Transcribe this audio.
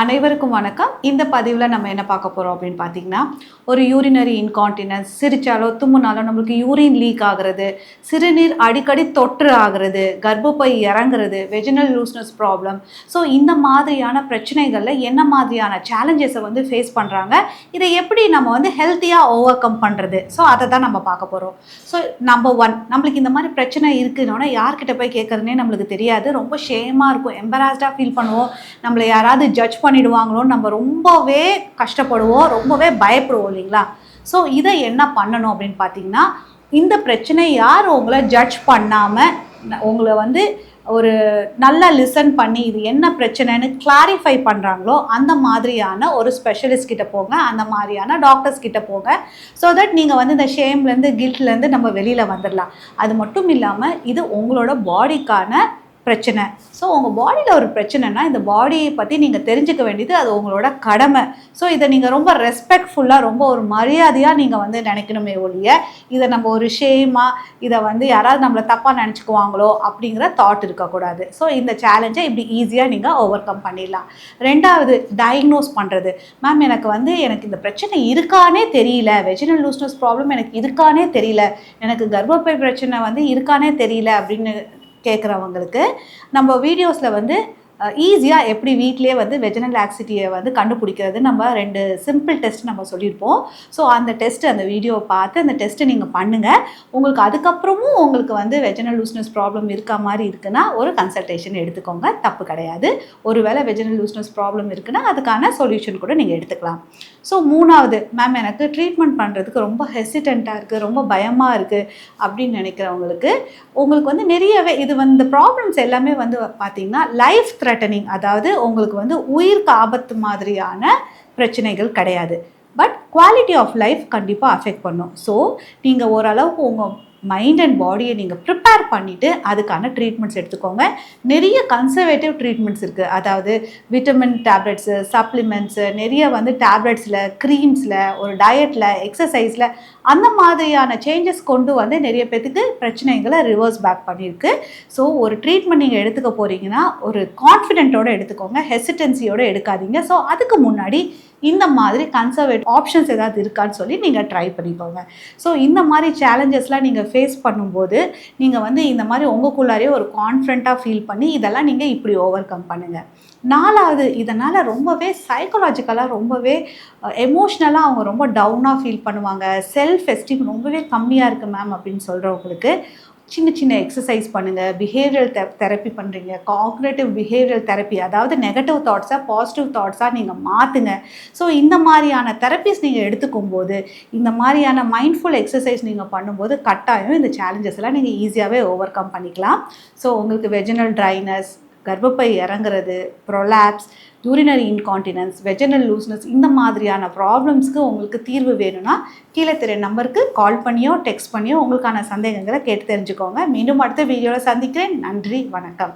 அனைவருக்கும் வணக்கம். இந்த பதிவில் நம்ம என்ன பார்க்க போகிறோம் அப்படின்னு பார்த்தீங்கன்னா, ஒரு யூரினரி இன்கான்டினன்ஸ், சிரிச்சாலோ தும்முனாலோ நம்மளுக்கு யூரின் லீக் ஆகிறது, சிறுநீர் அடிக்கடி தொற்று ஆகிறது, கர்ப்பப்பை இறங்குறது, வெஜினல் லூஸ்னஸ் ப்ராப்ளம். ஸோ இந்த மாதிரியான பிரச்சனைகளில் என்ன மாதிரியான சேலஞ்சஸை ஃபேஸ் பண்ணுறாங்க, இதை எப்படி நம்ம ஹெல்த்தியாக ஓவர் கம் பண்ணுறது, ஸோ அதை தான் நம்ம பார்க்க போகிறோம். ஸோ நம்பர் 1, நம்மளுக்கு இந்த மாதிரி பிரச்சனை இருக்குன்னா யார்கிட்ட போய் கேட்குறதுனே நம்மளுக்கு தெரியாது. ரொம்ப ஷேமாக இருக்கும், எம்பராஸ்டாக ஃபீல் பண்ணுவோம். நம்மளை யாராவது ஜட்ஜ் பண்ணிடுவாங்களோன்னு நம்ம ரொம்பவே கஷ்டப்படுவோம், ரொம்பவே பயப்படுவோம் இல்லைங்களா? ஸோ இதை என்ன பண்ணணும் அப்படின்னு பார்த்தீங்கன்னா, இந்த பிரச்சனை யார் உங்களை ஜட்ஜ் பண்ணாமல் உங்களை ஒரு நல்லா லிசன் பண்ணி இது என்ன பிரச்சனைன்னு கிளாரிஃபை பண்ணுறாங்களோ அந்த மாதிரியான ஒரு ஸ்பெஷலிஸ்ட் கிட்ட போங்க, அந்த மாதிரியான டாக்டர்ஸ் கிட்ட போங்க. ஸோ தட் நீங்கள் இந்த ஷேம்லேருந்து கில்ட்லேருந்து நம்ம வெளியில் வந்துடலாம். அது மட்டும் இல்லாமல் இது உங்களோட பாடிக்கான பிரச்சனை. ஸோ உங்கள் பாடியில் ஒரு பிரச்சனைனா இந்த பாடியை பற்றி நீங்கள் தெரிஞ்சுக்க வேண்டியது அது உங்களோட கடமை. ஸோ இதை நீங்கள் ரொம்ப ரெஸ்பெக்ட்ஃபுல்லாக, ரொம்ப ஒரு மரியாதையாக நீங்கள் நினைக்கணுமே ஒழிய இதை நம்ம ஒரு ஷேமாக, இதை யாராவது நம்மளை தப்பாக நினச்சிக்குவாங்களோ அப்படிங்கிற தாட் இருக்கக்கூடாது. ஸோ இந்த சேலஞ்சை இப்படி ஈஸியாக நீங்கள் ஓவர் கம் பண்ணிடலாம். ரெண்டாவது, டயக்னோஸ் பண்ணுறது. மேம் எனக்கு இந்த பிரச்சனை இருக்கானே தெரியல, வெஜினல் லூஸ்னஸ் ப்ராப்ளம் எனக்கு இருக்கானே தெரியல, எனக்கு கர்ப்பப்பை பிரச்சனை இருக்கானே தெரியல அப்படின்னு கேட்குறவங்களுக்கு நம்ம வீடியோஸில் ஈஸியாக எப்படி வீட்லேயே வெஜினல் லாக்ஸிட்டியை கண்டுபிடிக்கிறது நம்ம 2 சிம்பிள் டெஸ்ட் நம்ம சொல்லியிருப்போம். ஸோ அந்த டெஸ்ட்டு, அந்த வீடியோவை பார்த்து அந்த டெஸ்ட்டை நீங்கள் பண்ணுங்கள். உங்களுக்கு அதுக்கப்புறமும் உங்களுக்கு வெஜினல் லூஸ்னஸ் ப்ராப்ளம் இருக்க மாதிரி இருக்குன்னா ஒரு கன்சல்டேஷன் எடுத்துக்கோங்க, தப்பு கிடையாது. ஒருவேளை வெஜினல் லூஸ்னஸ் ப்ராப்ளம் இருக்குன்னா அதுக்கான சொல்யூஷன் கூட நீங்கள் எடுத்துக்கலாம். ஸோ மூணாவது, மேம் எனக்கு ட்ரீட்மெண்ட் பண்ணுறதுக்கு ரொம்ப ஹெசிடெண்ட்டாக இருக்குது, ரொம்ப பயமாக இருக்குது அப்படின்னு நினைக்கிறவங்களுக்கு உங்களுக்கு நிறையவே இந்த ப்ராப்ளம்ஸ் எல்லாமே பார்த்திங்கன்னா லைஃப் த்ரெட்டனிங், அதாவது உங்களுக்கு உயிருக்கு ஆபத்து மாதிரியான பிரச்சனைகள் கிடையாது. பட் குவாலிட்டி ஆஃப் லைஃப் கண்டிப்பாக அஃபெக்ட் பண்ணும். ஸோ நீங்கள் ஓரளவுக்கு உங்கள் மைண்ட் அண்ட் பாடியை நீங்கள் ப்ரிப்பேர் பண்ணிவிட்டு அதுக்கான ட்ரீட்மெண்ட்ஸ் எடுத்துக்கோங்க. நிறைய கன்சர்வேட்டிவ் ட்ரீட்மெண்ட்ஸ் இருக்குது. அதாவது விட்டமின் டேப்லெட்ஸு, சப்ளிமெண்ட்ஸு, நிறைய டேப்லெட்ஸில், க்ரீம்ஸில், ஒரு டயட்டில், எக்ஸசைஸில் அந்த மாதிரியான சேஞ்சஸ் கொண்டு நிறைய பேர்த்துக்கு பிரச்சனைகளை ரிவர்ஸ் பேக் பண்ணியிருக்கு. ஸோ ஒரு ட்ரீட்மெண்ட் நீங்கள் எடுத்துக்க போகிறீங்கன்னா ஒரு கான்ஃபிடென்ட்டோடு எடுத்துக்கோங்க, ஹெசிடென்சியோடு எடுக்காதீங்க. ஸோ அதுக்கு முன்னாடி இந்த மாதிரி கன்சர்வேட்டிவ் ஆப்ஷன்ஸ் ஏதாவது இருக்கான்னு சொல்லி நீங்கள் ட்ரை பண்ணிக்கோங்க. ஸோ இந்த மாதிரி சேலஞ்சஸ்லாம் நீங்கள் ஃபேஸ் பண்ணும்போது நீங்கள் இந்த மாதிரி உங்களுக்குள்ளாரே ஒரு கான்ஃபிடென்ட்டாக ஃபீல் பண்ணி இதெல்லாம் நீங்கள் இப்படி ஓவர் கம் பண்ணுங்கள். 4வது, இதனால் ரொம்பவே சைக்கலாஜிக்கலாக, ரொம்பவே எமோஷ்னலாக அவங்க ரொம்ப டவுனாக ஃபீல் பண்ணுவாங்க. செல்ஃப் எஸ்டீம் ரொம்பவே கம்மியாக இருக்குது மேம் அப்படின்னு சொல்கிறவங்களுக்கு சின்ன சின்ன எக்ஸசைஸ் பண்ணுங்கள். பிஹேவியரல் தெரப்பி பண்ணுறீங்க, காக்னேட்டிவ் பிஹேவியரல் தெரப்பி, அதாவது நெகட்டிவ் தாட்ஸாக பாசிட்டிவ் தாட்ஸாக நீங்கள் மாற்றுங்க. ஸோ இந்த மாதிரியான தெரப்பிஸ் நீங்கள் எடுத்துக்கும்போது, இந்த மாதிரியான மைண்ட்ஃபுல் எக்ஸசைஸ் நீங்கள் பண்ணும்போது கட்டாயம் இந்த சேலஞ்சஸ் எல்லாம் நீங்கள் ஈஸியாகவே ஓவர் கம் பண்ணிக்கலாம். ஸோ உங்களுக்கு வெஜினல் ட்ரைனஸ், கர்ப்பப்பை இறங்குறது, prolapse, urinary incontinence, vaginal looseness இந்த மாதிரியான ப்ராப்ளம்ஸ்க்கு உங்களுக்கு தீர்வு வேணும்னா கீழே தெரிய நம்பருக்கு கால் பண்ணியோ டெக்ஸ்ட் பண்ணியோ உங்களுக்கான சந்தேகங்களை கேட்டு தெரிஞ்சுக்கோங்க. மீண்டும் அடுத்த வீடியோவில் சந்திக்கிறேன். நன்றி, வணக்கம்.